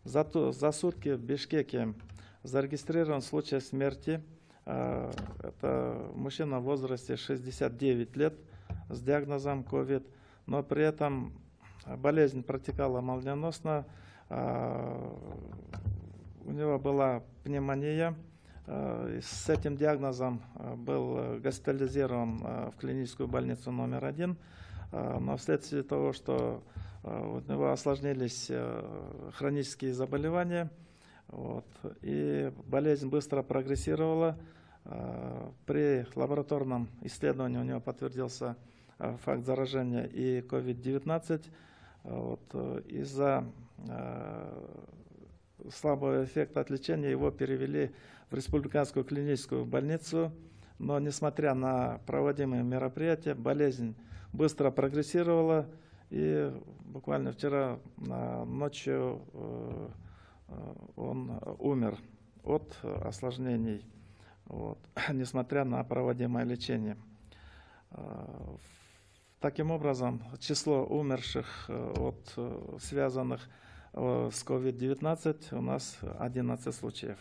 За сутки в Бишкеке зарегистрирован случай смерти. Это мужчина в возрасте 69 лет с диагнозом COVID, но при этом болезнь протекала молниеносно. У него была пневмония. С этим диагнозом был госпитализирован в клиническую больницу номер 1, но вследствие того, что у него осложнились хронические заболевания, и болезнь быстро прогрессировала. При лабораторном исследовании у него подтвердился факт заражения и COVID-19. Из-за слабого эффекта от лечения его перевели в республиканскую клиническую больницу, но несмотря на проводимые мероприятия, болезнь быстро прогрессировала, и буквально вчера ночью он умер от осложнений, несмотря на проводимое лечение. Таким образом, число умерших связанных с COVID-19 у нас 11 случаев.